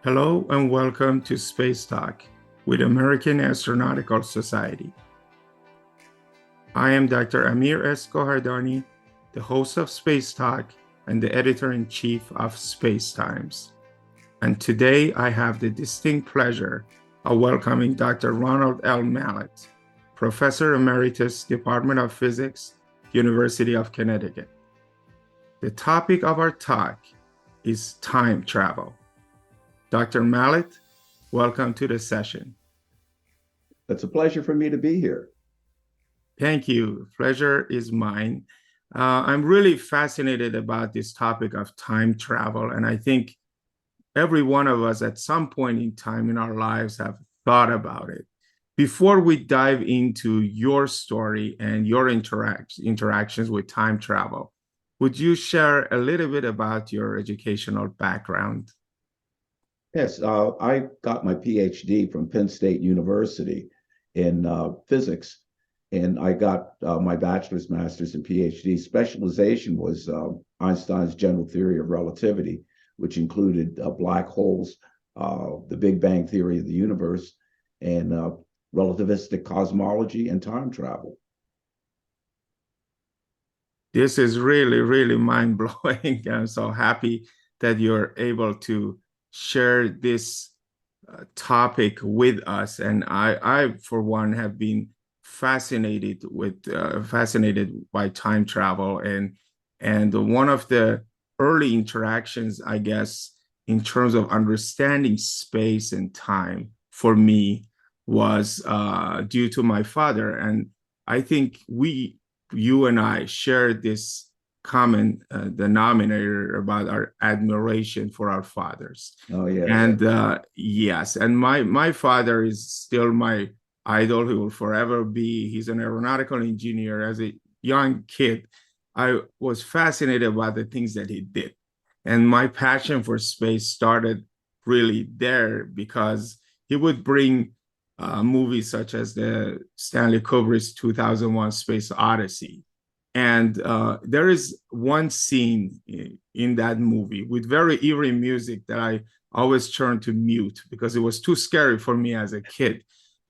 Hello and welcome to Space Talk with American Astronautical Society. I am Dr. Amir Gohardani, the host of Space Talk and the editor-in-chief of Space Times. And today I have the distinct pleasure of welcoming Dr. Ronald L Mallett, Professor Emeritus, Department of Physics, University of Connecticut. The topic of our talk is time travel. Dr. Mallett, welcome to the session. It's a pleasure for me to be here. Thank you. Pleasure is mine. I'm really fascinated about this topic of time travel, and I think every one of us at some point in time in our lives have thought about it. Before we dive into your story and your interactions with time travel, would you share a little bit about your educational background? Yes, I got my PhD from Penn State University in physics, and I got my bachelor's, master's, and PhD. Specialization was Einstein's general theory of relativity, which included black holes, the Big Bang theory of the universe, and relativistic cosmology and time travel. This is really, really mind-blowing. I'm so happy that you're able to share this topic with us. And I, for one, have been fascinated by time travel. And one of the early interactions, I guess, in terms of understanding space and time for me was due to my father. And I think you and I shared this common denominator about our admiration for our fathers. Oh, yeah. And yes, and my father is still my idol. He will forever be. He's an aeronautical engineer. As a young kid, I was fascinated about the things that he did. And my passion for space started really there because he would bring movies such as the Stanley Kubrick's 2001 Space Odyssey. And there is one scene in that movie with very eerie music that I always turned to mute because it was too scary for me as a kid.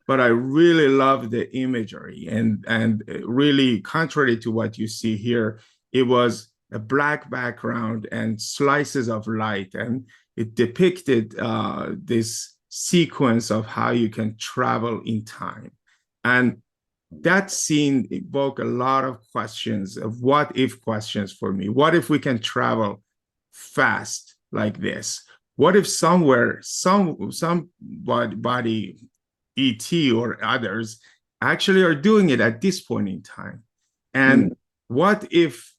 But I really love the imagery, and really contrary to what you see here, it was a black background and slices of light, and it depicted this sequence of how you can travel in time. And that scene evoked a lot of questions of what if questions for me. What if we can travel fast like this? What if somewhere, somebody, ET or others, actually are doing it at this point in time? And what if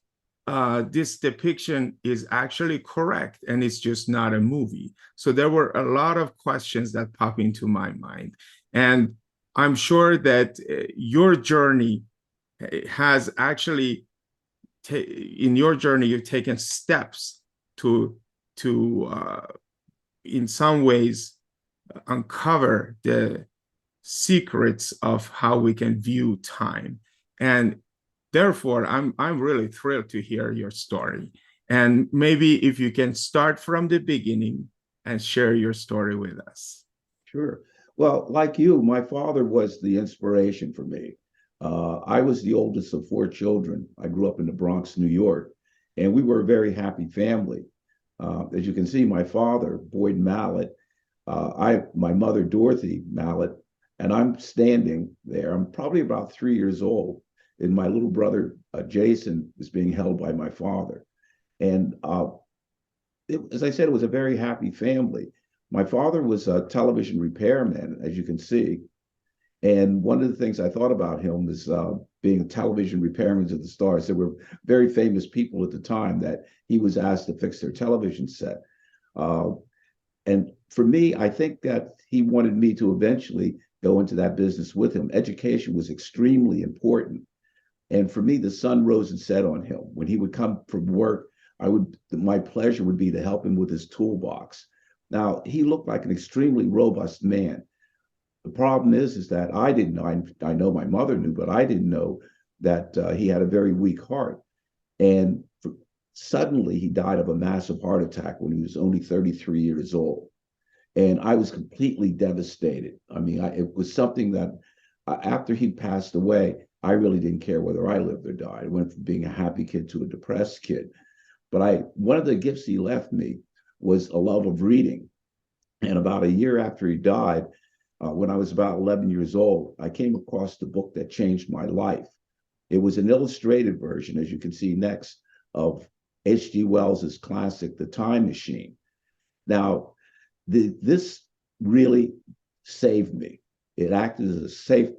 this depiction is actually correct and it's just not a movie? So there were a lot of questions that pop into my mind. And I'm sure that your journey has actually, in your journey, you've taken steps to in some ways, uncover the secrets of how we can view time. And therefore, I'm really thrilled to hear your story. And maybe if you can start from the beginning and share your story with us. Sure. Well, like you, my father was the inspiration for me. I was the oldest of four children. I grew up in the Bronx, New York, and we were a very happy family. As you can see, my father, Boyd Mallett, my mother, Dorothy Mallett, and I'm standing there. I'm probably about 3 years old, and my little brother, Jason, is being held by my father. And as I said, it was a very happy family. My father was a television repairman, as you can see. And one of the things I thought about him is being a television repairman to the stars. There were very famous people at the time that he was asked to fix their television set. And for me, I think that he wanted me to eventually go into that business with him. Education was extremely important. And for me, the sun rose and set on him. When he would come from work, my pleasure would be to help him with his toolbox. Now, he looked like an extremely robust man. The problem is that I didn't know, I know my mother knew, but I didn't know that he had a very weak heart. And suddenly he died of a massive heart attack when he was only 33 years old. And I was completely devastated. I mean, it was something that after he passed away, I really didn't care whether I lived or died. I went from being a happy kid to a depressed kid. But one of the gifts he left me was a love of reading. And about a year after he died, when I was about 11 years old, I came across the book that changed my life. It was an illustrated version, as you can see next, of H.G. Wells's classic, The Time Machine. Now, this really saved me. It acted as a safe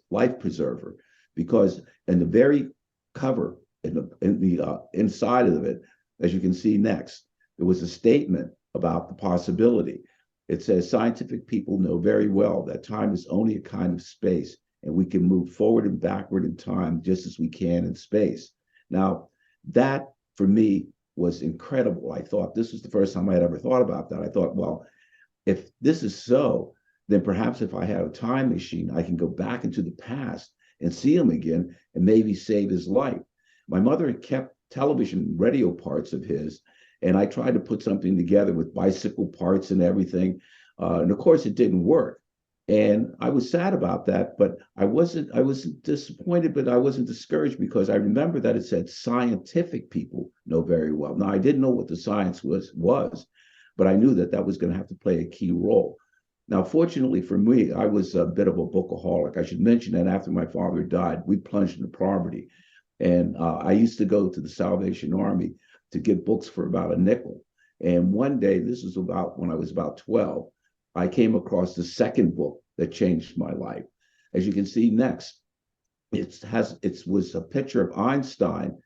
life preserver because in the very cover, in the inside of it, as you can see next, there was a statement about the possibility. It says, scientific people know very well that time is only a kind of space, and we can move forward and backward in time just as we can in space. Now, that for me was incredible. I thought this was the first time I had ever thought about that. I thought, well, if this is so, then perhaps if I had a time machine, I can go back into the past and see him again and maybe save his life. My mother had kept television radio parts of his, and I tried to put something together with bicycle parts and everything. And of course, it didn't work. And I was sad about that, but I wasn't disappointed, but I wasn't discouraged because I remember that it said scientific people know very well. Now, I didn't know what the science was, but I knew that that was going to have to play a key role. Now, fortunately for me, I was a bit of a bookaholic. I should mention that after my father died, we plunged into poverty. And I used to go to the Salvation Army to get books for about a nickel. And one day, this was about when I was about 12, I came across the second book that changed my life. As you can see next, it was a picture of Einstein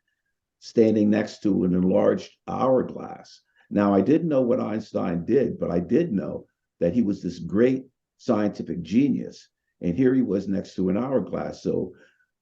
standing next to an enlarged hourglass. Now, I didn't know what Einstein did, but I did know that he was this great scientific genius. And here he was next to an hourglass. So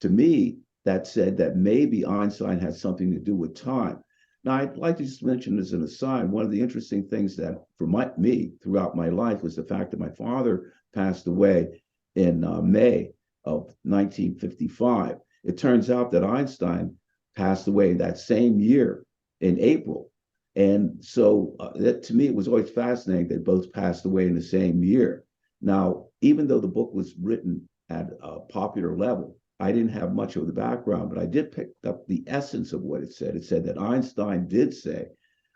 to me, that said that maybe Einstein had something to do with time. Now, I'd like to just mention as an aside, one of the interesting things that for me throughout my life was the fact that my father passed away in May of 1955. It turns out that Einstein passed away that same year in April. And so that to me, it was always fascinating that both passed away in the same year. Now, even though the book was written at a popular level, I didn't have much of the background, but I did pick up the essence of what it said. It said that Einstein did say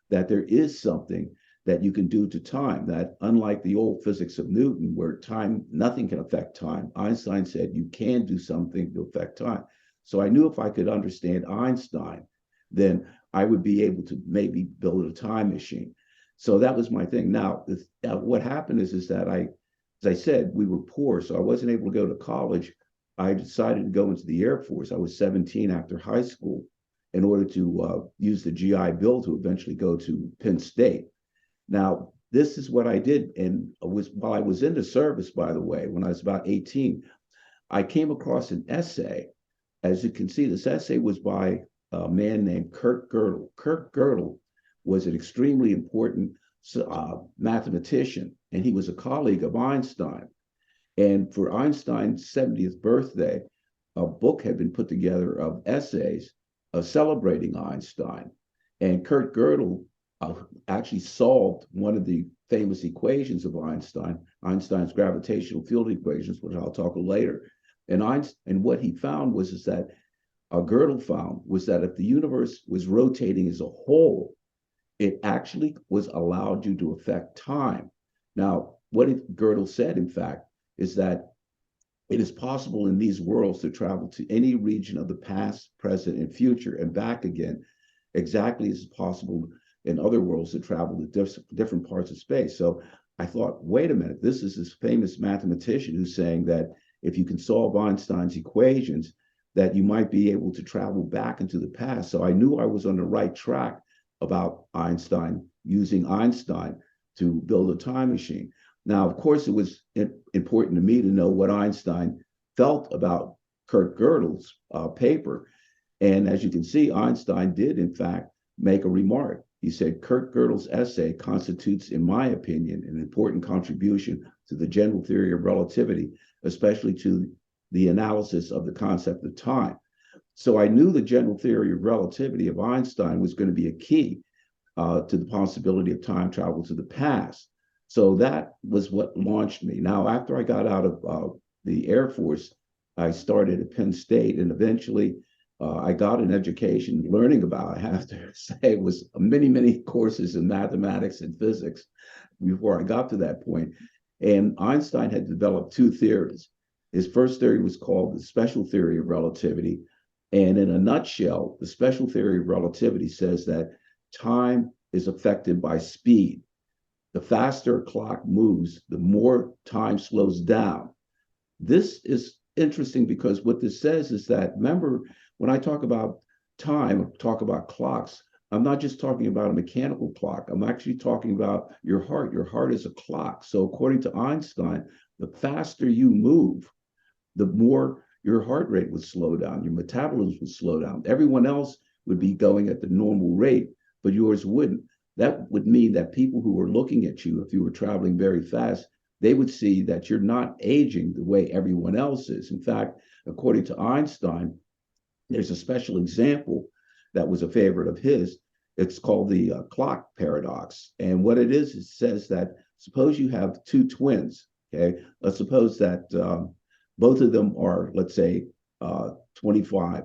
that there is something that you can do to time, that unlike the old physics of Newton, where time, nothing can affect time, Einstein said you can do something to affect time. So I knew if I could understand Einstein, then I would be able to maybe build a time machine. So that was my thing. Now, what happened is that as I said, we were poor, so I wasn't able to go to college. I decided to go into the Air Force. I was 17 after high school in order to use the GI Bill to eventually go to Penn State. Now, this is what I did. And while I was in the service, by the way, when I was about 18, I came across an essay. As you can see, this essay was by a man named Kurt Gödel. Kurt Gödel was an extremely important mathematician, and he was a colleague of Einstein. And for Einstein's 70th birthday, a book had been put together of essays celebrating Einstein. And Kurt Gödel actually solved one of the famous equations of Einstein's gravitational field equations, which I'll talk later. And what he found was that Gödel found was that if the universe was rotating as a whole, it actually was allowed you to affect time. Now, what Gödel said, in fact, is that it is possible in these worlds to travel to any region of the past, present, and future and back again, exactly as possible in other worlds to travel to different parts of space. So I thought, wait a minute, this is this famous mathematician who's saying that if you can solve Einstein's equations, that you might be able to travel back into the past. So I knew I was on the right track about Einstein, using Einstein to build a time machine. Now, of course, it was important to me to know what Einstein felt about Kurt Gödel's paper. And as you can see, Einstein did, in fact, make a remark. He said, Kurt Gödel's essay constitutes, in my opinion, an important contribution to the general theory of relativity, especially to the analysis of the concept of time. So I knew the general theory of relativity of Einstein was going to be a key to the possibility of time travel to the past. So that was what launched me. Now, after I got out of the Air Force, I started at Penn State, and eventually I got an education learning about, I have to say, it was many, many courses in mathematics and physics before I got to that point. And Einstein had developed two theories. His first theory was called the special theory of relativity. And in a nutshell, the special theory of relativity says that time is affected by speed. The faster a clock moves, the more time slows down. This is interesting because what this says is that, remember, when I talk about time, talk about clocks, I'm not just talking about a mechanical clock. I'm actually talking about your heart. Your heart is a clock. So according to Einstein, the faster you move, the more your heart rate would slow down, your metabolism would slow down. Everyone else would be going at the normal rate, but yours wouldn't. That would mean that people who were looking at you, if you were traveling very fast, they would see that you're not aging the way everyone else is. In fact, according to Einstein, there's a special example that was a favorite of his. It's called the clock paradox. And what it is, it says that suppose you have two twins, okay? Let's suppose that both of them are, let's say, 25,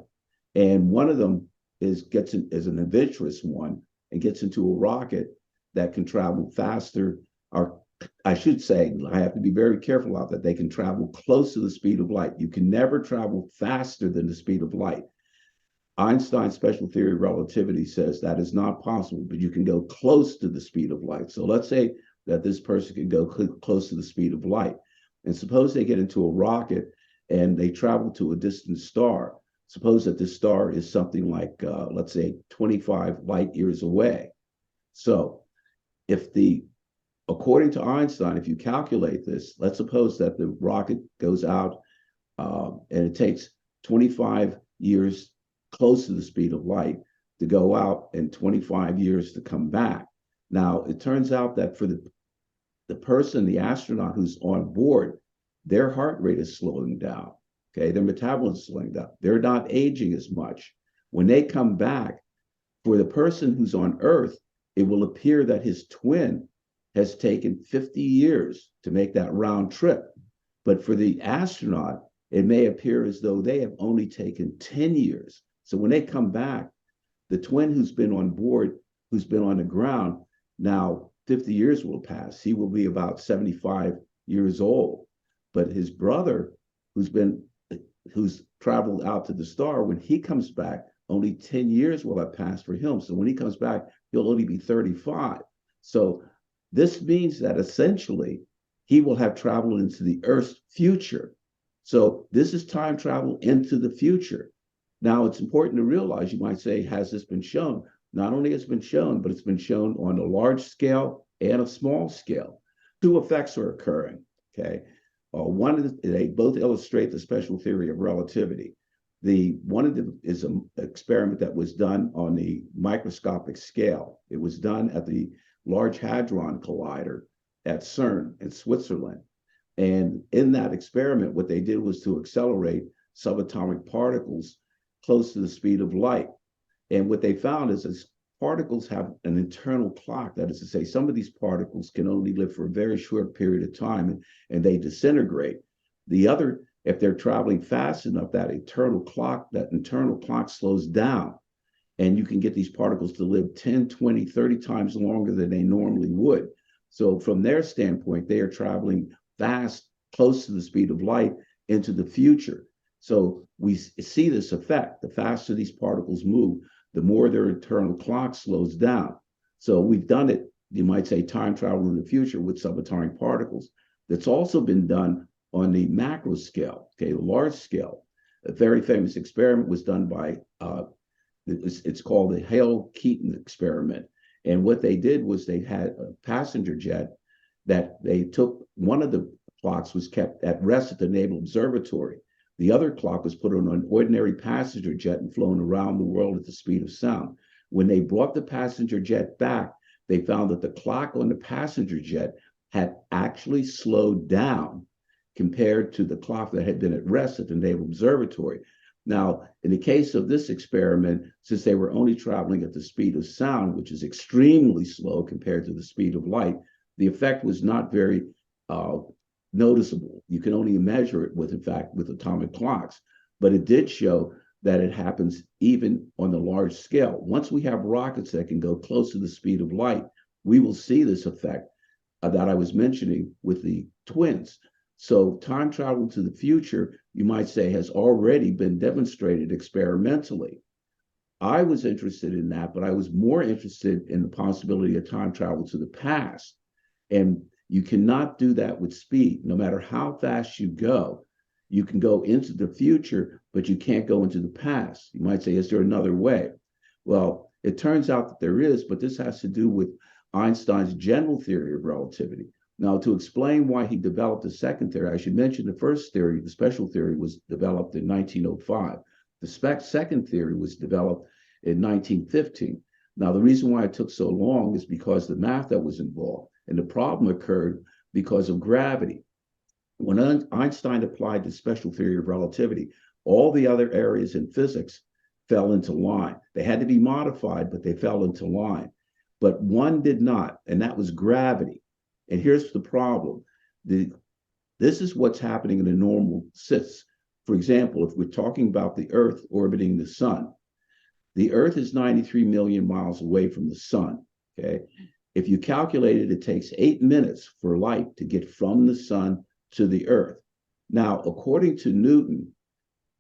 and one of them is an adventurous one and gets into a rocket that can travel faster, or I should say, I have to be very careful about that. They can travel close to the speed of light. You can never travel faster than the speed of light. Einstein's special theory of relativity says that is not possible, but you can go close to the speed of light. So let's say that this person can go close to the speed of light. And suppose they get into a rocket and they travel to a distant star. Suppose that this star is something like, let's say, 25 light years away. So according to Einstein, if you calculate this, let's suppose that the rocket goes out and it takes 25 years close to the speed of light to go out and 25 years to come back. Now, it turns out that for the person, the astronaut who's on board, their heart rate is slowing down, okay? Their metabolism is slowing down. They're not aging as much. When they come back, for the person who's on Earth, it will appear that his twin has taken 50 years to make that round trip. But for the astronaut, it may appear as though they have only taken 10 years. So when they come back, the twin who's been on board, who's been on the ground, now 50 years will pass. He will be about 75 years old. But his brother, who's traveled out to the star, when he comes back, only 10 years will have passed for him. So when he comes back, he'll only be 35. So this means that essentially he will have traveled into the Earth's future. So this is time travel into the future. Now, it's important to realize, you might say, has this been shown? Not only has it been shown, but it's been shown on a large scale and a small scale. Two effects are occurring, okay? They both illustrate the special theory of relativity. One of them is an experiment that was done on the microscopic scale. It was done at the Large Hadron Collider at CERN in Switzerland. And in that experiment, what they did was to accelerate subatomic particles close to the speed of light. And what they found is particles have an internal clock. That is to say, some of these particles can only live for a very short period of time and they disintegrate. The other, if they're traveling fast enough, that internal clock slows down. And you can get these particles to live 10, 20, 30 times longer than they normally would. So from their standpoint, they are traveling fast, close to the speed of light into the future. So we see this effect. The faster these particles move, the more their internal clock slows down. So we've done it, you might say, time travel in the future with subatomic particles. That's also been done on the macro scale, okay, the large scale. A very famous experiment was done by, it's called the Hale-Keaton experiment. And what they did was they had a passenger jet that they took, one of the clocks was kept at rest at the Naval Observatory. The other clock was put on an ordinary passenger jet and flown around the world at the speed of sound. When they brought the passenger jet back, they found that the clock on the passenger jet had actually slowed down compared to the clock that had been at rest at the Naval Observatory. Now, in the case of this experiment, since they were only traveling at the speed of sound, which is extremely slow compared to the speed of light, The effect was not very uh, noticeable. You can only measure it with, in fact, with atomic clocks, but it did show that it happens even on the large scale. Once we have rockets that can go close to the speed of light, we will see this effect that I was mentioning with the twins. So time travel to the future, you might say, has already been demonstrated experimentally. I was interested in that, but I was more interested in the possibility of time travel to the past. And you cannot do that with speed. No matter how fast you go, you can go into the future, but you can't go into the past. You might say, is there another way? Well, it turns out that there is, but this has to do with Einstein's general theory of relativity. Now, to explain why he developed the second theory, I should mention the first theory, the special theory, was developed in 1905. The second theory was developed in 1915. Now, the reason why it took so long is because the math that was involved, and the problem occurred because of gravity. When Einstein applied the special theory of relativity, all the other areas in physics fell into line. They had to be modified, but they fell into line. But one did not, and that was gravity. And here's the problem. This is what's happening in a normal sense. For example, if we're talking about the Earth orbiting the sun, the Earth is 93 million miles away from the sun, okay? If you calculate it, it takes 8 minutes for light to get from the sun to the Earth. Now, according to Newton,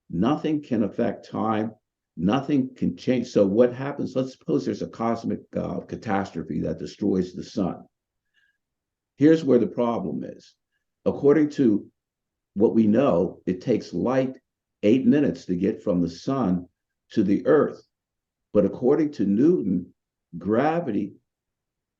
nothing can affect time, nothing can change. So what happens, let's suppose there's a cosmic catastrophe that destroys the sun. Here's where the problem is. According to what we know, it takes light 8 minutes to get from the sun to the Earth. But according to Newton, gravity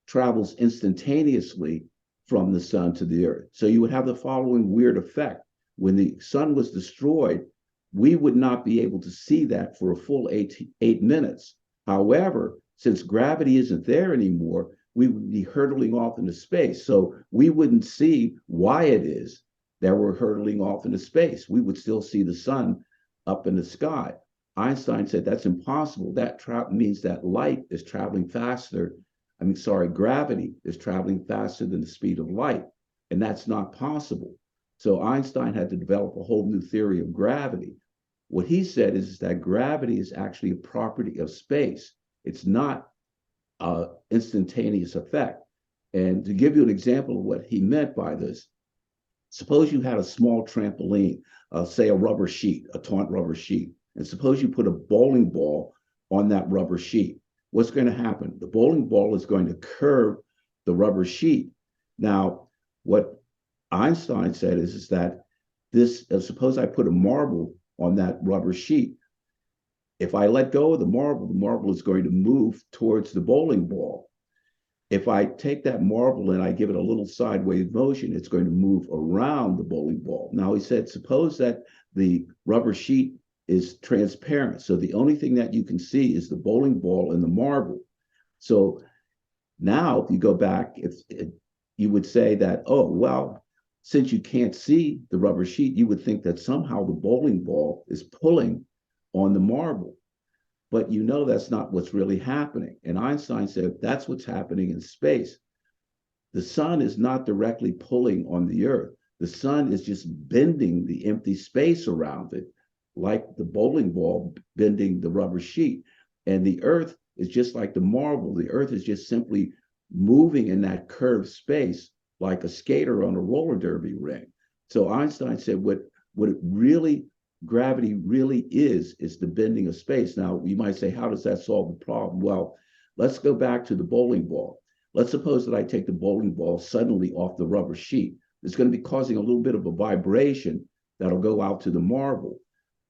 travels instantaneously from the sun to the Earth. So you would have the following weird effect. When the sun was destroyed, we would not be able to see that for a full eight minutes. However, since gravity isn't there anymore, we would be hurtling off into space. So we wouldn't see why it is that we're hurtling off into space. We would still see the sun up in the sky. Einstein said that's impossible. That means that light is traveling faster. Gravity is traveling faster than the speed of light, and that's not possible. So Einstein had to develop a whole new theory of gravity. What he said is that gravity is actually a property of space. It's not an instantaneous effect. And to give you an example of what he meant by this, suppose you had a small trampoline, say a rubber sheet, a taut rubber sheet, and suppose you put a bowling ball on that rubber sheet. What's going to happen? The bowling ball is going to curve the rubber sheet. Now, what Einstein said is that suppose I put a marble on that rubber sheet. If I let go of the marble is going to move towards the bowling ball. If I take that marble and I give it a little sideways motion, it's going to move around the bowling ball. Now, he said, suppose that the rubber sheet is transparent. So the only thing that you can see is the bowling ball and the marble. So now if you go back, you would say that, oh, well, since you can't see the rubber sheet, you would think that somehow the bowling ball is pulling on the marble. But you know that's not what's really happening. And Einstein said that's what's happening in space. The sun is not directly pulling on the Earth. The sun is just bending the empty space around it, like the bowling ball bending the rubber sheet. And the Earth is just like the marble. The Earth is just simply moving in that curved space like a skater on a roller derby ring. So Einstein said what gravity really is the bending of space. Now, you might say, how does that solve the problem? Well, let's go back to the bowling ball. Let's suppose that I take the bowling ball suddenly off the rubber sheet. It's going to be causing a little bit of a vibration that'll go out to the marble.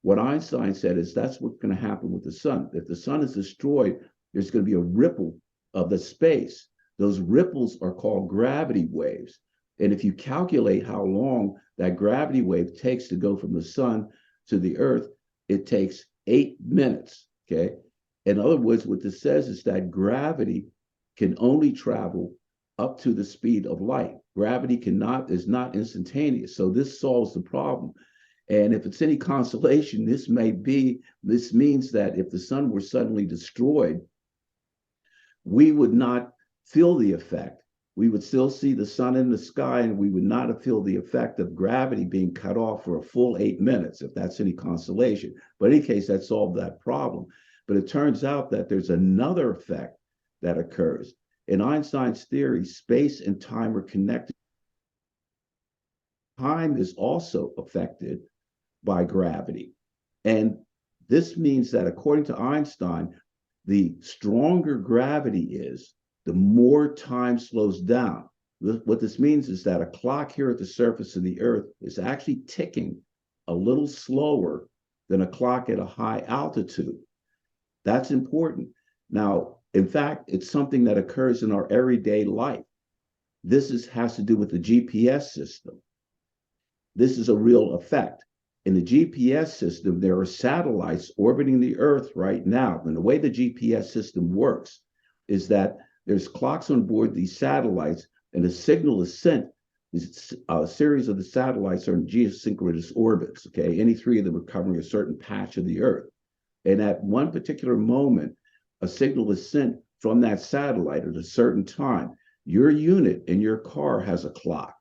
What Einstein said is that's what's going to happen with the sun. If the sun is destroyed, there's going to be a ripple of the space. Those ripples are called gravity waves. And if you calculate how long that gravity wave takes to go from the sun to the Earth, it takes 8 minutes, okay? In other words, what this says is that gravity can only travel up to the speed of light. Gravity is not instantaneous. So this solves the problem. And if it's any consolation, this means that if the sun were suddenly destroyed, we would not feel the effect we would still see the sun in the sky, and we would not feel the effect of gravity being cut off for a full 8 minutes, if that's any consolation. But in any case, that solved that problem. But it turns out that there's another effect that occurs. In Einstein's theory, space and time are connected. Time is also affected by gravity. And this means that, according to Einstein, the stronger gravity is, the more time slows down. What this means is that a clock here at the surface of the Earth is actually ticking a little slower than a clock at a high altitude. That's important. Now, in fact, it's something that occurs in our everyday life. Has to do with the GPS system. This is a real effect. In the GPS system, there are satellites orbiting the Earth right now. And the way the GPS system works is that there's clocks on board these satellites, and a signal is sent. A series of the satellites are in geosynchronous orbits, okay? Any three of them are covering a certain patch of the Earth. And at one particular moment, a signal is sent from that satellite at a certain time. Your unit in your car has a clock.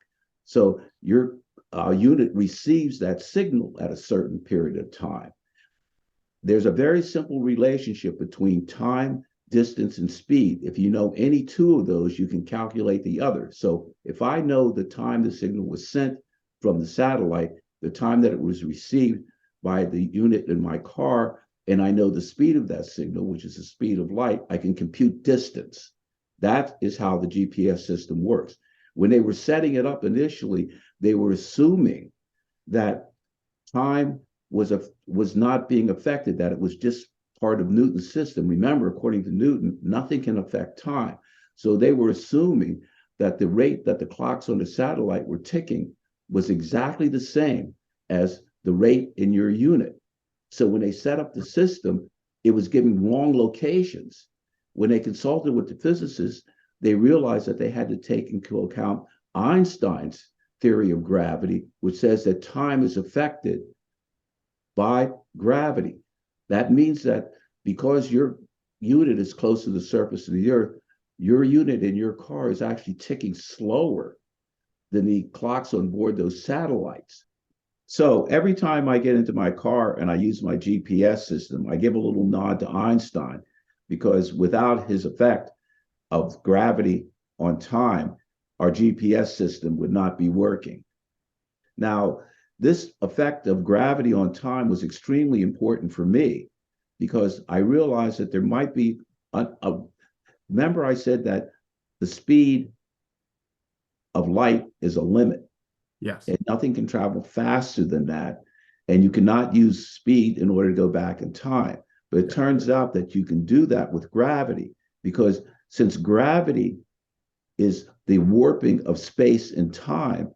So your unit receives that signal at a certain period of time. There's a very simple relationship between time, distance, and speed. If you know any two of those, you can calculate the other. So if I know the time the signal was sent from the satellite, the time that it was received by the unit in my car, and I know the speed of that signal, which is the speed of light, I can compute distance. That is how the GPS system works. When they were setting it up initially, they were assuming that time was not being affected, that it was just part of Newton's system. Remember, according to Newton, nothing can affect time. So they were assuming that the rate that the clocks on the satellite were ticking was exactly the same as the rate in your unit. So when they set up the system, it was giving wrong locations. When they consulted with the physicists, they realized that they had to take into account Einstein's theory of gravity, which says that time is affected by gravity. That means that because your unit is close to the surface of the Earth, your unit in your car is actually ticking slower than the clocks on board those satellites. So every time I get into my car and I use my GPS system, I give a little nod to Einstein, because without his effect of gravity on time, our GPS system would not be working. Now, this effect of gravity on time was extremely important for me, because I realized that there might be remember I said that the speed of light is a limit. Yes. And nothing can travel faster than that. And you cannot use speed in order to go back in time. But it turns out that you can do that with gravity, because since gravity is the warping of space and time,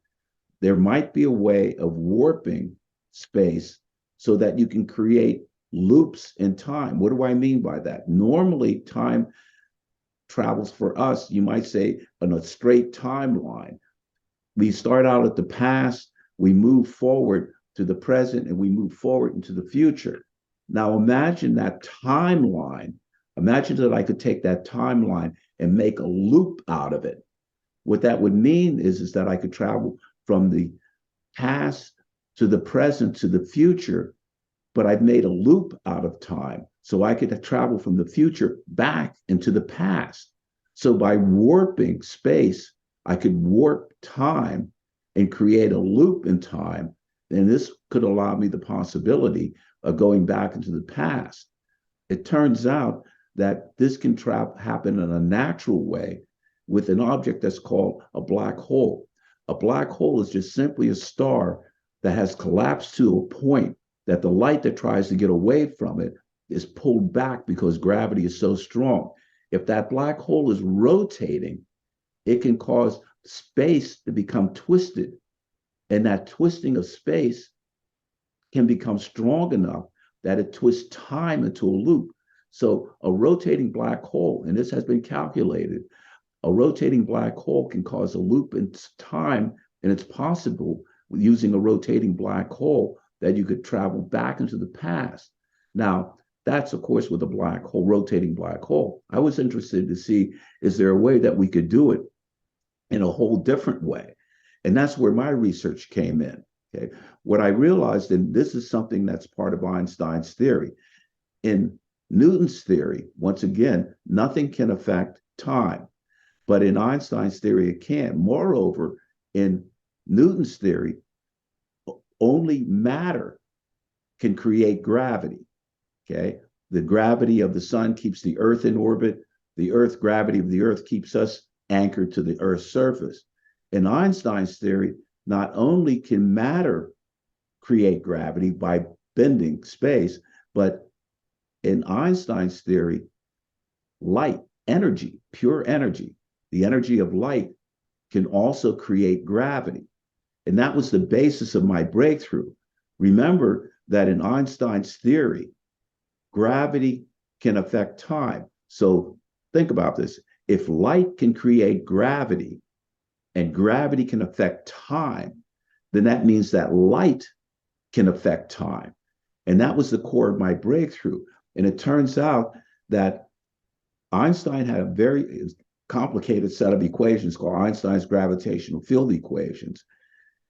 there might be a way of warping space so that you can create loops in time. What do I mean by that? Normally, time travels for us, you might say, on a straight timeline. We start out at the past, we move forward to the present, and we move forward into the future. Now imagine that timeline. Imagine that I could take that timeline and make a loop out of it. What that would mean is that I could travel from the past to the present to the future, but I've made a loop out of time. So I could travel from the future back into the past. So by warping space, I could warp time and create a loop in time. And this could allow me the possibility of going back into the past. It turns out that this can happen in a natural way with an object that's called a black hole. A black hole is just simply a star that has collapsed to a point that the light that tries to get away from it is pulled back because gravity is so strong. If that black hole is rotating, it can cause space to become twisted. And that twisting of space can become strong enough that it twists time into a loop. So a rotating black hole, and this has been calculated, a rotating black hole can cause a loop in time, and it's possible using a rotating black hole that you could travel back into the past. Now, that's, of course, with a black hole, rotating black hole. I was interested to see, is there a way that we could do it in a whole different way. And that's where my research came in. Okay. What I realized, and this is something that's part of Einstein's theory, in Newton's theory, once again, nothing can affect time. But in Einstein's theory, it can. Moreover, in Newton's theory, only matter can create gravity. Okay. The gravity of the sun keeps the earth in orbit. The earth gravity of the earth keeps us anchored to the earth's surface. In Einstein's theory, not only can matter create gravity by bending space, but in Einstein's theory, light, energy, pure energy, the energy of light can also create gravity. And that was the basis of my breakthrough. Remember that in Einstein's theory, gravity can affect time. So think about this. If light can create gravity and gravity can affect time, then that means that light can affect time. And that was the core of my breakthrough. And it turns out that Einstein had a very complicated set of equations called Einstein's gravitational field equations.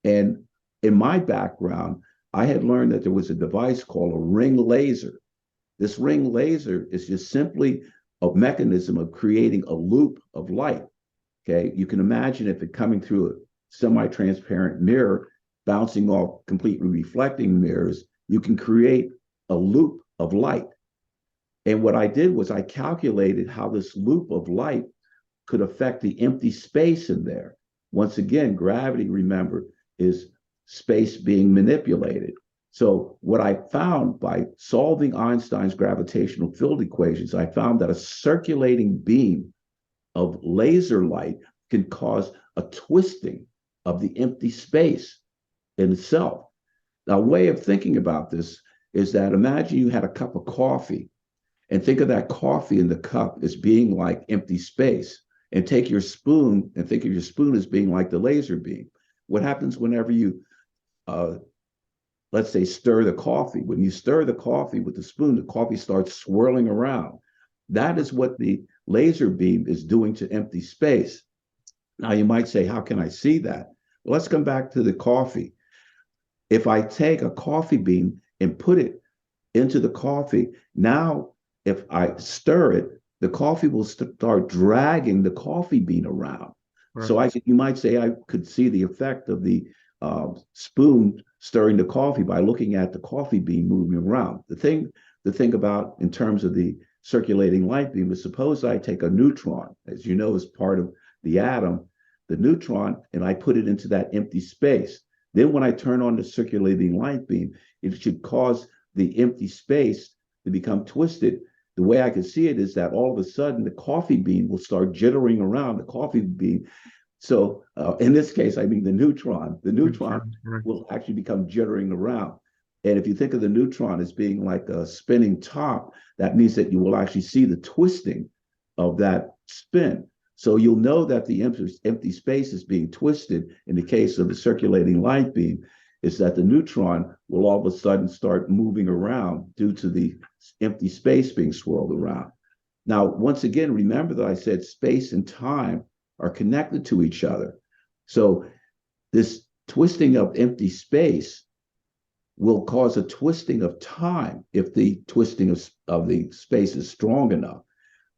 And in my background, I had learned that there was a device called a ring laser. This ring laser is just simply a mechanism of creating a loop of light. Okay, you can imagine if it coming through a semi-transparent mirror, bouncing off completely reflecting mirrors, you can create a loop of light. And what I did was I calculated how this loop of light could affect the empty space in there. Once again, gravity, remember, is space being manipulated. So what I found by solving Einstein's gravitational field equations, I found that a circulating beam of laser light can cause a twisting of the empty space in itself. Now, a way of thinking about this is that imagine you had a cup of coffee and think of that coffee in the cup as being like empty space, and take your spoon and think of your spoon as being like the laser beam. What happens whenever you, let's say, stir the coffee? When you stir the coffee with the spoon, the coffee starts swirling around. That is what the laser beam is doing to empty space. Now, you might say, how can I see that? Well, let's come back to the coffee. If I take a coffee bean and put it into the coffee, now if I stir it, the coffee will start dragging the coffee bean around. Right. So you might say I could see the effect of the spoon stirring the coffee by looking at the coffee bean moving around. The thing to think about in terms of the circulating light beam is, suppose I take a neutron, as you know, is part of the atom, the neutron, and I put it into that empty space. Then when I turn on the circulating light beam, it should cause the empty space to become twisted. The way I can see it is that all of a sudden the coffee bean will start jittering around the coffee bean. So in this case, I mean the neutron will actually become jittering around. And if you think of the neutron as being like a spinning top, that means that you will actually see the twisting of that spin. So you'll know that the empty space is being twisted. In the case of the circulating light beam, is that the neutron will all of a sudden start moving around due to the empty space being swirled around. Now, once again, remember that I said space and time are connected to each other. So this twisting of empty space will cause a twisting of time if the twisting of the space is strong enough.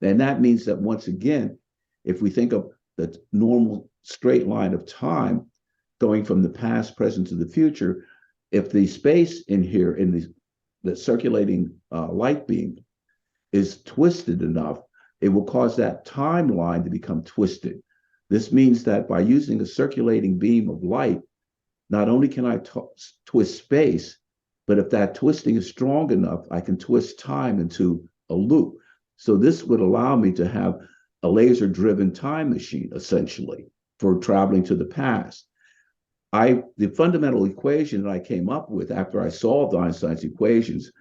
And that means that, once again, if we think of the normal straight line of time going from the past, present to the future, if the space in here in the circulating light beam is twisted enough, it will cause that timeline to become twisted. This means that by using a circulating beam of light, not only can I twist space, but if that twisting is strong enough, I can twist time into a loop. So this would allow me to have a laser-driven time machine, essentially, for traveling to the past. The fundamental equation that I came up with after I solved Einstein's equations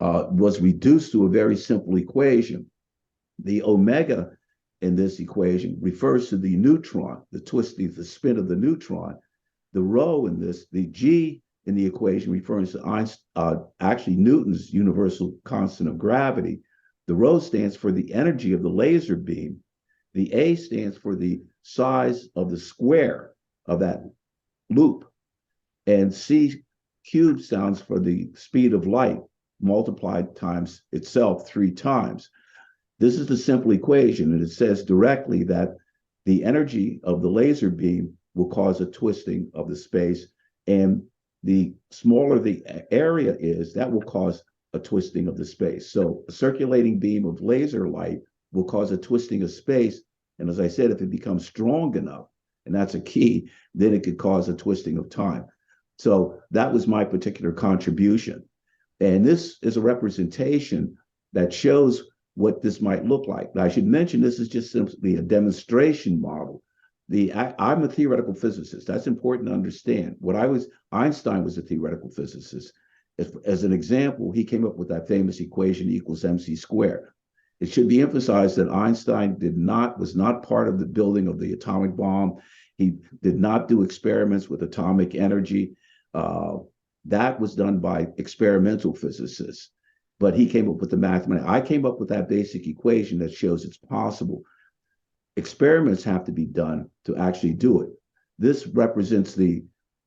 was reduced to a very simple equation. The omega in this equation refers to the neutron, the spin of the neutron. The rho in this, the g in the equation refers to actually Newton's universal constant of gravity. The rho stands for the energy of the laser beam. The A stands for the size of the square of that loop. And c cubed stands for the speed of light multiplied times itself 3 times. This is the simple equation, and it says directly that the energy of the laser beam will cause a twisting of the space, and the smaller the area is, that will cause a twisting of the space. So a circulating beam of laser light will cause a twisting of space, and as I said, if it becomes strong enough, and that's a key, then it could cause a twisting of time. So that was my particular contribution. And this is a representation that shows what this might look like. Now, I should mention this is just simply a demonstration model. I'm a theoretical physicist. That's important to understand. Einstein was a theoretical physicist. As an example, he came up with that famous equation equals mc squared. It should be emphasized that Einstein was not part of the building of the atomic bomb. He did not do experiments with atomic energy. That was done by experimental physicists, but he came up with the mathematics. I came up with that basic equation that shows it's possible. Experiments have to be done to actually do it. This represents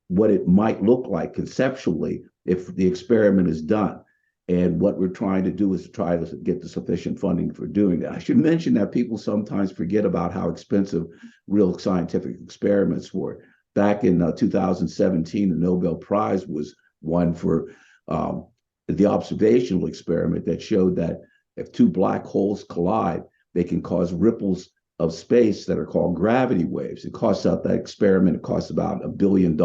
what it might look like conceptually if the experiment is done. And what we're trying to do is try to get the sufficient funding for doing that. I should mention that people sometimes forget about how expensive real scientific experiments were. Back in 2017, the Nobel Prize was won for the observational experiment that showed that if two black holes collide, they can cause ripples of space that are called gravity waves. It costs out that experiment, it costs about $1 billion.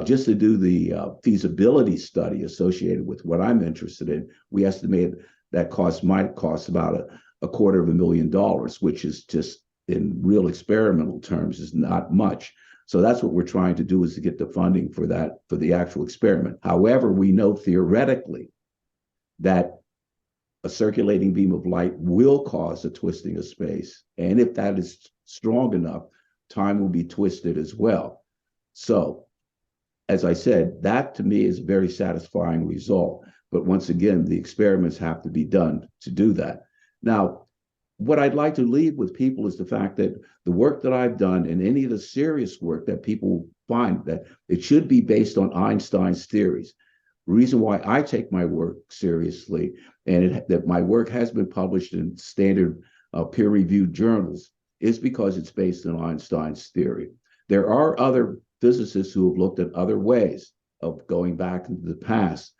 Just to do the feasibility study associated with what I'm interested in, we estimate that might cost about a $250,000, which is just in real experimental terms is not much. So that's what we're trying to do, is to get the funding for that, for the actual experiment. However, we know theoretically that a circulating beam of light will cause a twisting of space. And if that is strong enough, time will be twisted as well. So, as I said, that to me is a very satisfying result. But once again, the experiments have to be done to do that. Now, what I'd like to leave with people is the fact that the work that I've done and any of the serious work that people find, that it should be based on Einstein's theories. The reason why I take my work seriously, and that my work has been published in standard peer-reviewed journals, is because it's based on Einstein's theory. There are other physicists who have looked at other ways of going back into the past.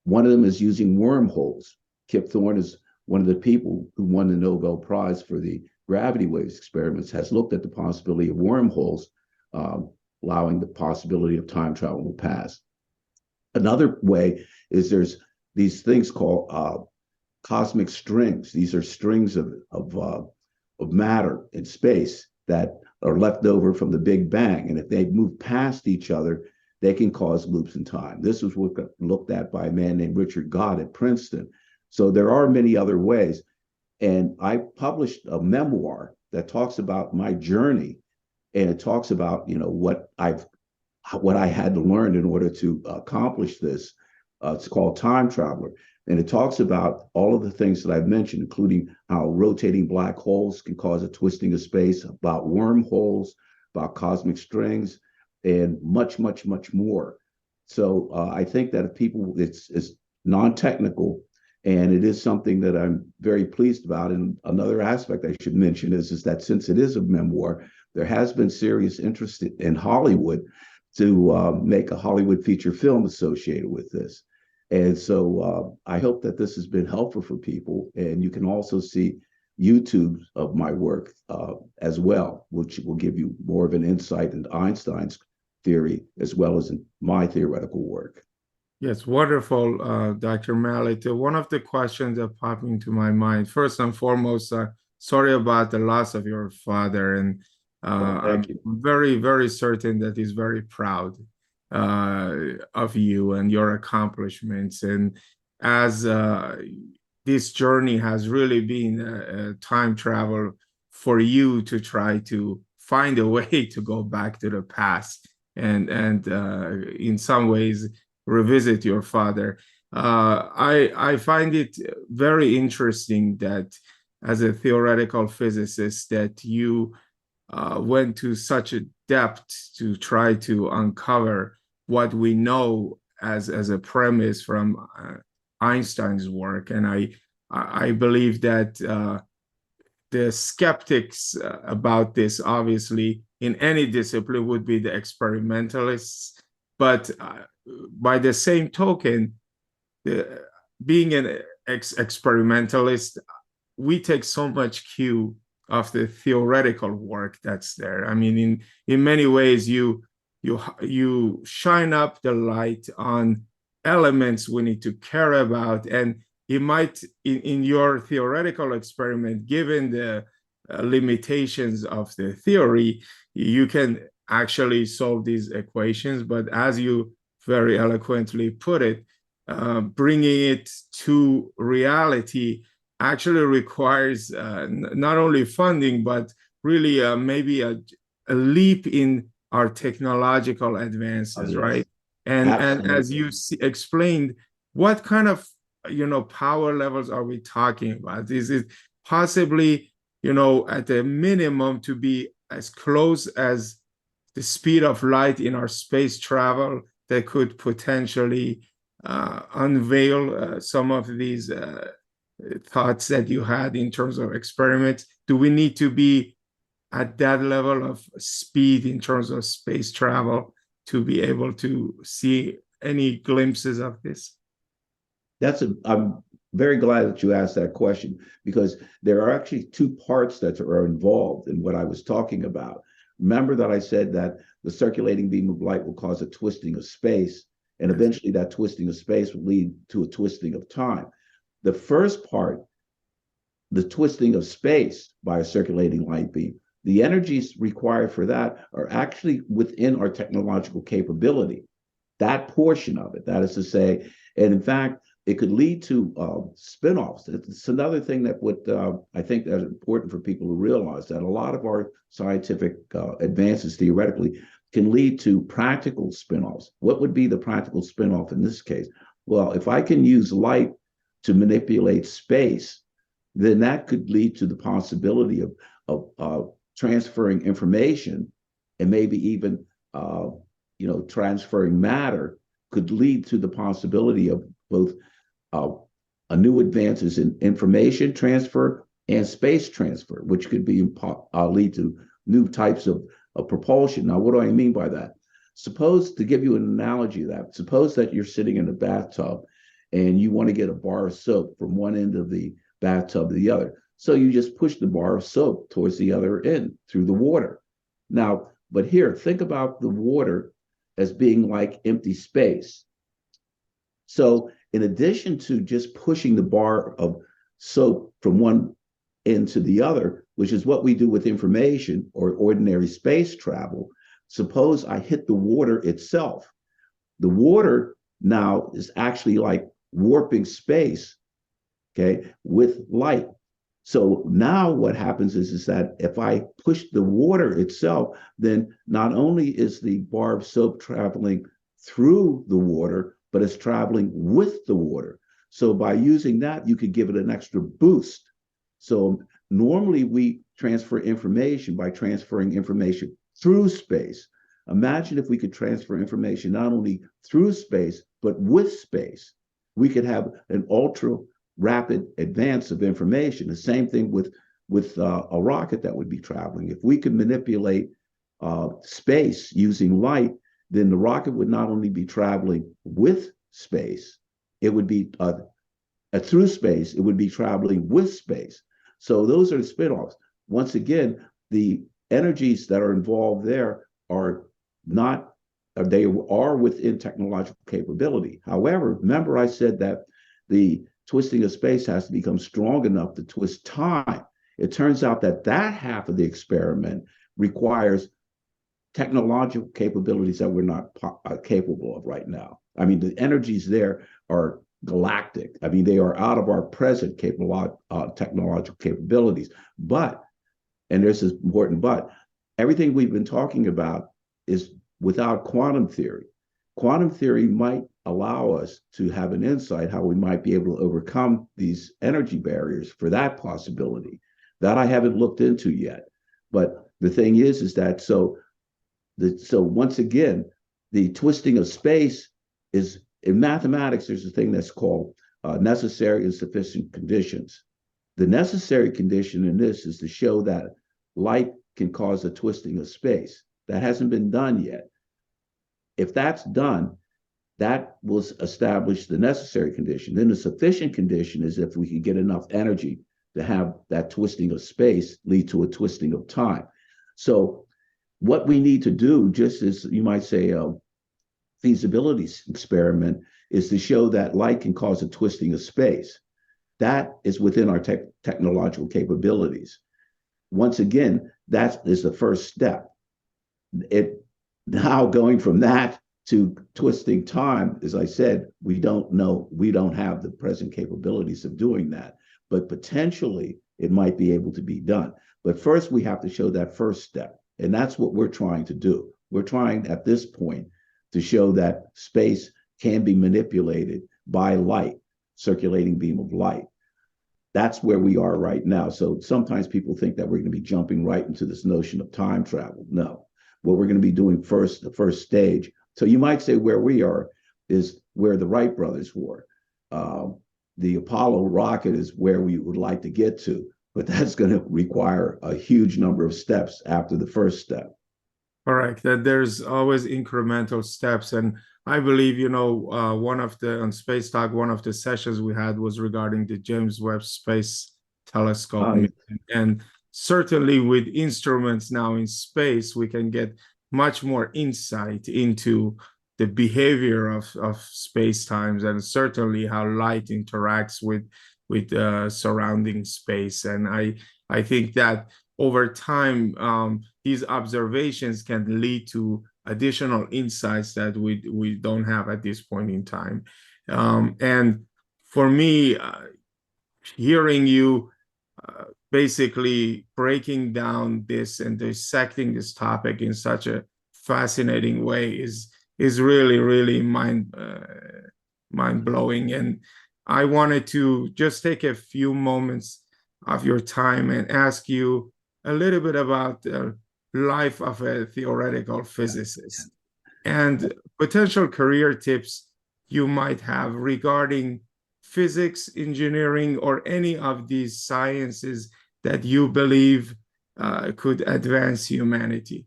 One of them is using wormholes. Kip Thorne is one of the people who won the Nobel Prize for the gravity waves experiments, has looked at the possibility of wormholes, allowing the possibility of time travel in the past. Another way is there's these things called cosmic strings. These are strings of matter in space that are left over from the Big Bang. And if they move past each other, they can cause loops in time. This was looked at by a man named Richard Gott at Princeton. So there are many other ways. And I published a memoir that talks about my journey, and it talks about, what I had to learn in order to accomplish this. It's called Time Traveler. And it talks about all of the things that I've mentioned, including how rotating black holes can cause a twisting of space, about wormholes, about cosmic strings, and much, much, much more. So I think that if people, it's non-technical, and it is something that I'm very pleased about. And another aspect I should mention is that since it is a memoir, there has been serious interest in Hollywood to make a Hollywood feature film associated with this. And so I hope that this has been helpful for people. And you can also see YouTube of my work as well, which will give you more of an insight into Einstein's theory as well as in my theoretical work. Yes, wonderful, Dr. Mallett. One of the questions that popped into my mind, first and foremost, sorry about the loss of your father. And I'm very, very certain that he's very proud of you and your accomplishments. And as this journey has really been a time travel for you to try to find a way to go back to the past and in some ways revisit your father. I find it very interesting that as a theoretical physicist that you went to such a depth to try to uncover what we know as a premise from Einstein's work. And I believe that the skeptics about this, obviously, in any discipline would be the experimentalists. But by the same token, being an experimentalist, we take so much cue of the theoretical work that's there. I mean, in many ways, you shine up the light on elements we need to care about, and it might, in your theoretical experiment, given the limitations of the theory, you can actually solve these equations. But as you very eloquently put it, bringing it to reality actually requires not only funding, but really maybe a leap in our technological advances, Yes, right? And as you explained, what kind of power levels are we talking about? Is it possibly at a minimum to be as close as the speed of light in our space travel that could potentially unveil some of these thoughts that you had in terms of experiments? Do we need to be at that level of speed in terms of space travel to be able to see any glimpses of this? I'm very glad that you asked that question, because there are actually two parts that are involved in what I was talking about. Remember that I said that the circulating beam of light will cause a twisting of space, and eventually that twisting of space will lead to a twisting of time. The first part, the twisting of space by a circulating light beam, the energies required for that are actually within our technological capability. That portion of it, that is to say, and in fact, it could lead to spin-offs. It's another thing that I think that's important for people to realize, that a lot of our scientific advances theoretically can lead to practical spin-offs. What would be the practical spin-off in this case? Well, if I can use light to manipulate space, then that could lead to the possibility of transferring information, and maybe even transferring matter could lead to the possibility of both a new advances in information transfer and space transfer, which could be lead to new types of propulsion. Now, what do I mean by that? Suppose, to give you an analogy of that, suppose that you're sitting in a bathtub and you want to get a bar of soap from one end of the bathtub to the other. So you just push the bar of soap towards the other end through the water. Now, but here, think about the water as being like empty space. So in addition to just pushing the bar of soap from one end to the other, which is what we do with information or ordinary space travel, suppose I hit the water itself. The water now is actually like warping space, okay, with light. So now what happens is that if I push the water itself, then not only is the bar of soap traveling through the water, but it's traveling with the water. So by using that, you could give it an extra boost. So normally we transfer information by transferring information through space. Imagine if we could transfer information not only through space, but with space. We could have an ultra rapid advance of information. The same thing with a rocket that would be traveling. If we could manipulate space using light, then the rocket would not only be traveling with space, it would be through space, it would be traveling with space. So those are the spin-offs. Once again, the energies that are involved there are not, they are within technological capability. However, remember I said that the twisting of space has to become strong enough to twist time. It turns out that that half of the experiment requires technological capabilities that we're not capable of right now. I mean, the energies there are galactic. I mean, they are out of our present technological capabilities. But, and there's this important but, everything we've been talking about is without quantum theory. Quantum theory might allow us to have an insight how we might be able to overcome these energy barriers for that possibility. That I haven't looked into yet. But the thing is that so once again, the twisting of space is in mathematics. There's a thing that's called necessary and sufficient conditions. The necessary condition in this is to show that light can cause a twisting of space. That hasn't been done yet. If that's done, that will establish the necessary condition. Then the sufficient condition is if we can get enough energy to have that twisting of space lead to a twisting of time. So what we need to do, just as you might say a feasibility experiment, is to show that light can cause a twisting of space. That is within our technological capabilities. Once again, that is the first step. Now going from that to twisting time, as I said, we don't know, we don't have the present capabilities of doing that, but potentially it might be able to be done. But first we have to show that first step. And that's what we're trying to do. We're trying at this point to show that space can be manipulated by light, circulating beam of light. That's where we are right now. So sometimes people think that we're going to be jumping right into this notion of time travel. No, what we're going to be doing first, the first stage. So you might say where we are is where the Wright brothers were. The Apollo rocket is where we would like to get to, but that's going to require a huge number of steps after the first step. Correct. That there's always incremental steps. And I believe, on Space Talk, one of the sessions we had was regarding the James Webb Space Telescope. And certainly with instruments now in space, we can get much more insight into the behavior of space-times and certainly how light interacts with surrounding space. And I think that over time, these observations can lead to additional insights that we don't have at this point in time. And for me, hearing you basically breaking down this and dissecting this topic in such a fascinating way is really, really mind-blowing. And I wanted to just take a few moments of your time and ask you a little bit about the life of a theoretical physicist and potential career tips you might have regarding physics, engineering, or any of these sciences that you believe could advance humanity.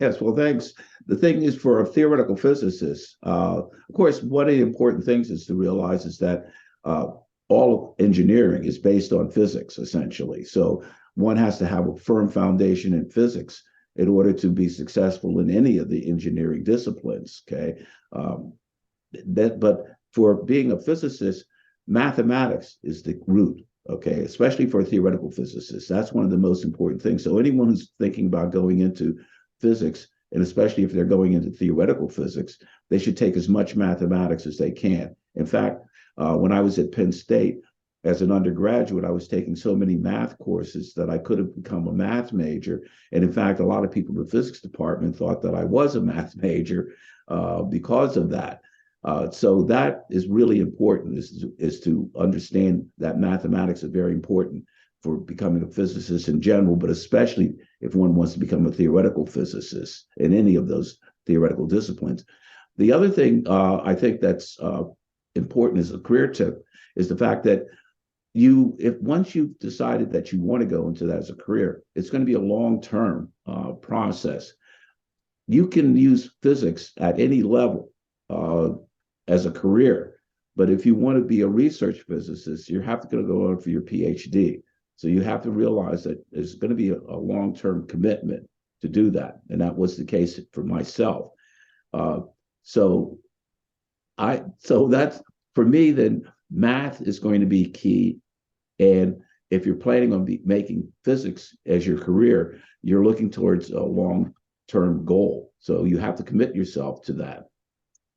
Yes, well, thanks. The thing is, for a theoretical physicist, of course, one of the important things is to realize is that all engineering is based on physics, essentially. So one has to have a firm foundation in physics in order to be successful in any of the engineering disciplines, okay? But for being a physicist, mathematics is the root, okay? Especially for a theoretical physicist. That's one of the most important things. So anyone who's thinking about going into physics, and especially if they're going into theoretical physics, they should take as much mathematics as they can. In fact, when I was at Penn State as an undergraduate, I was taking so many math courses that I could have become a math major. And in fact, a lot of people in the physics department thought that I was a math major because of that. So that is really important, is to understand that mathematics are very important for becoming a physicist in general, but especially if one wants to become a theoretical physicist in any of those theoretical disciplines. The other thing I think that's important as a career tip is the fact that once you've decided that you want to go into that as a career, it's going to be a long-term process. You can use physics at any level as a career, but if you want to be a research physicist, you have to go on for your PhD. So you have to realize that there's going to be a long-term commitment to do that. And that was the case for myself. So that's, for me, then math is going to be key. And if you're planning on making physics as your career, you're looking towards a long-term goal. So you have to commit yourself to that.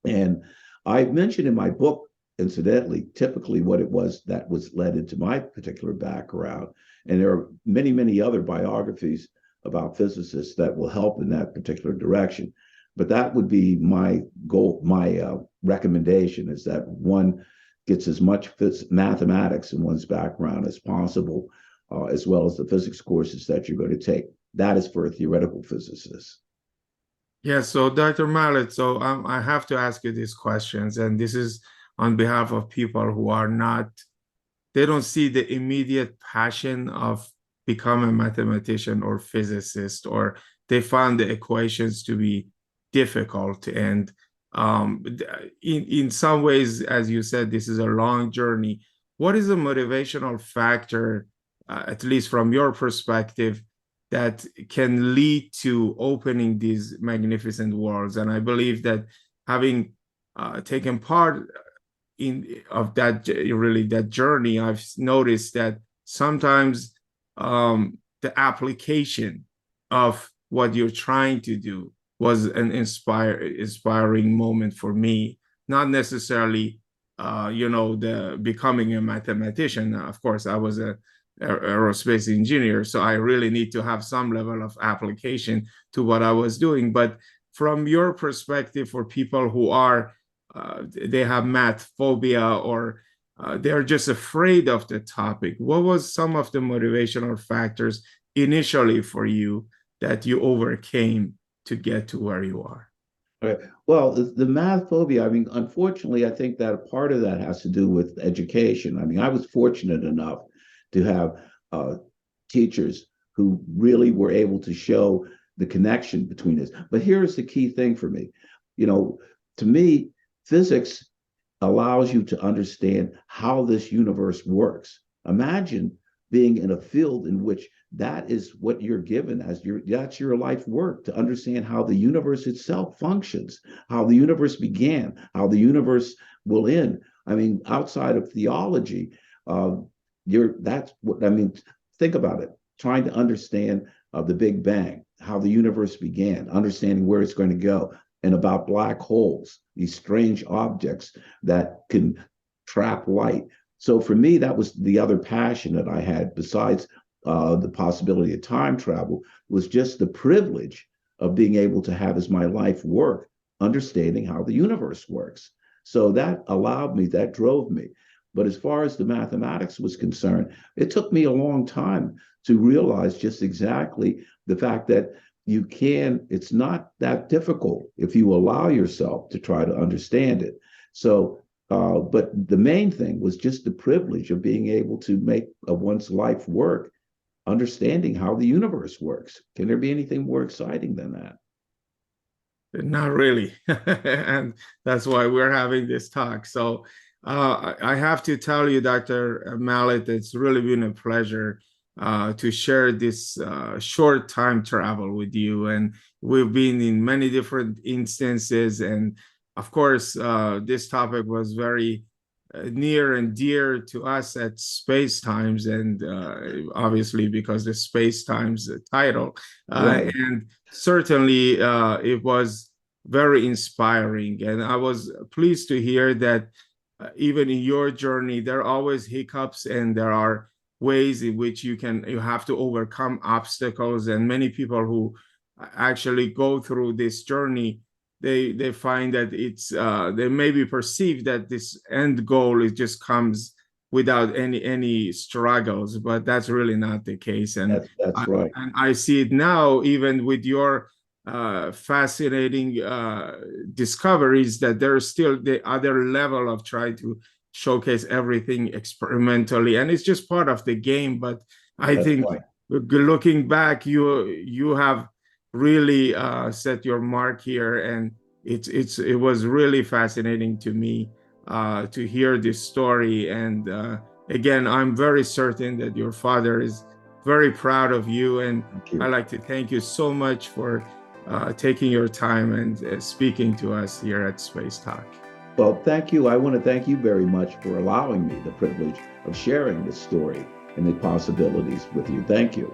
And I mentioned in my book, incidentally, typically what it was that was led into my particular background. And there are many, many other biographies about physicists that will help in that particular direction. But that would be my goal, my recommendation, is that one gets as much mathematics in one's background as possible, as well as the physics courses that you're going to take. that is for a theoretical physicist. Yeah, so Dr. Mallett, so I have to ask you these questions, and this is on behalf of people who are not, they don't see the immediate passion of becoming a mathematician or physicist, or they found the equations to be difficult. And in some ways, as you said, this is a long journey. What is a motivational factor, at least from your perspective, that can lead to opening these magnificent worlds? And I believe that having taken part in of that, really that journey, I've noticed that sometimes the application of what you're trying to do was an inspiring moment for me. Not necessarily, the becoming a mathematician. Of course, I was a aerospace engineer, so I really need to have some level of application to what I was doing. But from your perspective, for people who are they have math phobia, or they're just afraid of the topic, what was some of the motivational factors initially for you that you overcame to get to where you are? Right. Well, the math phobia, I mean, unfortunately, I think that a part of that has to do with education. I mean, I was fortunate enough to have teachers who really were able to show the connection between this. But here's the key thing for me. To me, physics allows you to understand how this universe works. Imagine being in a field in which that is what you're given as that's your life work, to understand how the universe itself functions, how the universe began, how the universe will end. I mean, outside of theology, that's what I mean. Think about it. Trying to understand the Big Bang, how the universe began, understanding where it's going to go, and about black holes, these strange objects that can trap light. So for me, that was the other passion that I had, besides the possibility of time travel, was just the privilege of being able to have as my life work, understanding how the universe works. So that allowed me, that drove me. But as far as the mathematics was concerned, it took me a long time to realize just exactly the fact that it's not that difficult if you allow yourself to try to understand it. So, but the main thing was just the privilege of being able to make one's life work, understanding how the universe works. Can there be anything more exciting than that? Not really. And that's why we're having this talk. So I have to tell you, Dr. Mallett, it's really been a pleasure to share this short time travel with you. And we've been in many different instances. And of course, this topic was very near and dear to us at Space Times, and obviously because the Space Times title. Right. And certainly it was very inspiring. And I was pleased to hear that even in your journey, there are always hiccups, and there are ways in which you have to overcome obstacles. And many people who actually go through this journey, they find that they maybe perceive that this end goal, it just comes without any struggles, but that's really not the case. And That's right. I see it now, even with your fascinating discoveries, that there's still the other level of trying to showcase everything experimentally, and it's just part of the game. But I That's think right. looking back, you have really set your mark here, and it was really fascinating to me to hear this story. And again, I'm very certain that your father is very proud of you, and Thank I'd you. like to thank you so much for taking your time and speaking to us here at Space Talk. Well, thank you. I want to thank you very much for allowing me the privilege of sharing this story and the possibilities with you. Thank you.